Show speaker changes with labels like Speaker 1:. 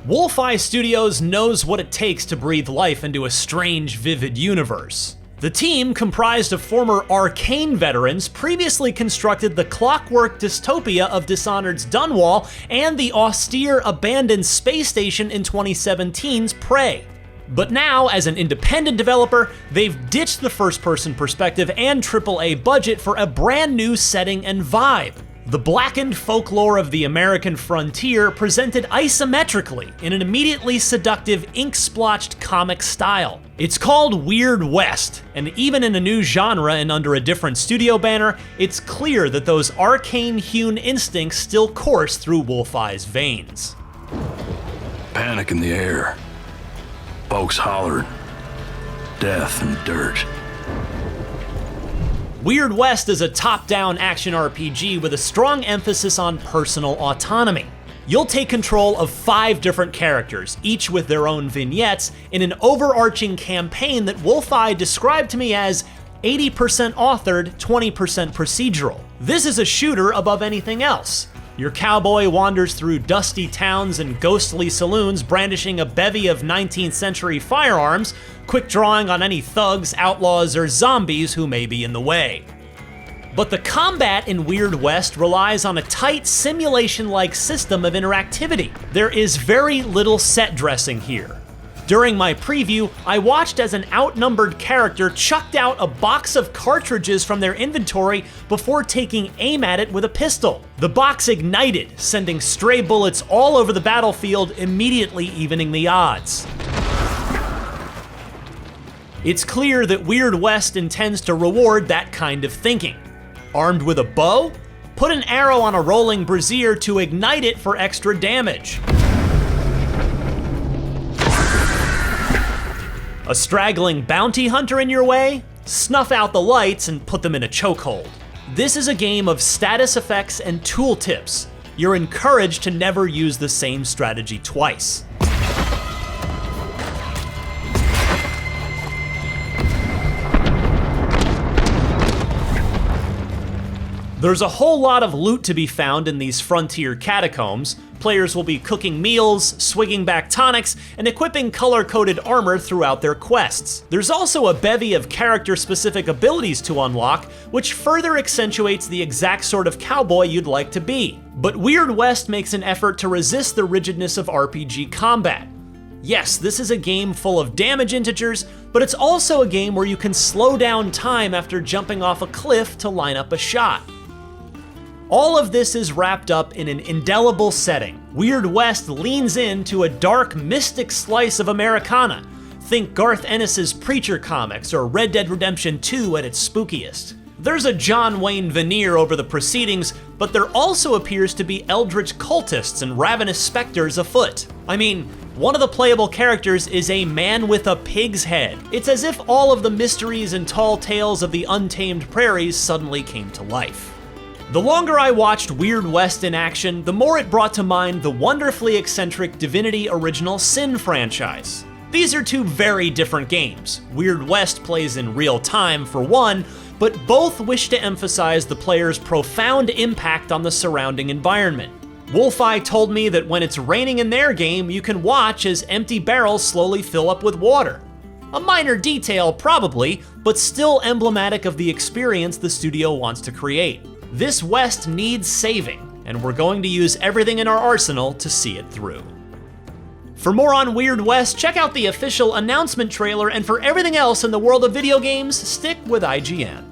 Speaker 1: WolfEye Studios knows what it takes to breathe life into a strange, vivid universe. The team, comprised of former Arcane veterans, previously constructed the clockwork dystopia of Dishonored's Dunwall and the austere, abandoned space station in 2017's Prey. But now, as an independent developer, they've ditched the first-person perspective and AAA budget for a brand new setting and vibe. The blackened folklore of the American frontier presented isometrically in an immediately seductive ink-splotched comic style. It's called Weird West, and even in a new genre and under a different studio banner, it's clear that those arcane-hewn instincts still course through WolfEye's veins.
Speaker 2: Panic in the air. Folks hollering. Death and dirt.
Speaker 1: Weird West is a top-down action RPG with a strong emphasis on personal autonomy. You'll take control of 5 different characters, each with their own vignettes, in an overarching campaign that WolfEye described to me as 80% authored, 20% procedural. This is a shooter above anything else. Your cowboy wanders through dusty towns and ghostly saloons brandishing a bevy of 19th century firearms, quick drawing on any thugs, outlaws, or zombies who may be in the way. But the combat in Weird West relies on a tight simulation-like system of interactivity. There is very little set dressing here. During my preview, I watched as an outnumbered character chucked out a box of cartridges from their inventory before taking aim at it with a pistol. The box ignited, sending stray bullets all over the battlefield, immediately evening the odds. It's clear that Weird West intends to reward that kind of thinking. Armed with a bow? Put an arrow on a rolling brazier to ignite it for extra damage. A straggling bounty hunter in your way? Snuff out the lights and put them in a chokehold. This is a game of status effects and tooltips. You're encouraged to never use the same strategy twice. There's a whole lot of loot to be found in these frontier catacombs. Players will be cooking meals, swigging back tonics, and equipping color-coded armor throughout their quests. There's also a bevy of character-specific abilities to unlock, which further accentuates the exact sort of cowboy you'd like to be. But Weird West makes an effort to resist the rigidness of RPG combat. Yes, this is a game full of damage integers, but it's also a game where you can slow down time after jumping off a cliff to line up a shot. All of this is wrapped up in an indelible setting. Weird West leans into a dark, mystic slice of Americana. Think Garth Ennis's Preacher comics or Red Dead Redemption 2 at its spookiest. There's a John Wayne veneer over the proceedings, but there also appears to be eldritch cultists and ravenous specters afoot. I mean, one of the playable characters is a man with a pig's head. It's as if all of the mysteries and tall tales of the untamed prairies suddenly came to life. The longer I watched Weird West in action, the more it brought to mind the wonderfully eccentric Divinity Original Sin franchise. These are 2 very different games. Weird West plays in real time for one, but both wish to emphasize the player's profound impact on the surrounding environment. WolfEye told me that when it's raining in their game, you can watch as empty barrels slowly fill up with water. A minor detail, probably, but still emblematic of the experience the studio wants to create. This West needs saving, and we're going to use everything in our arsenal to see it through. For more on Weird West, check out the official announcement trailer, and for everything else in the world of video games, stick with IGN.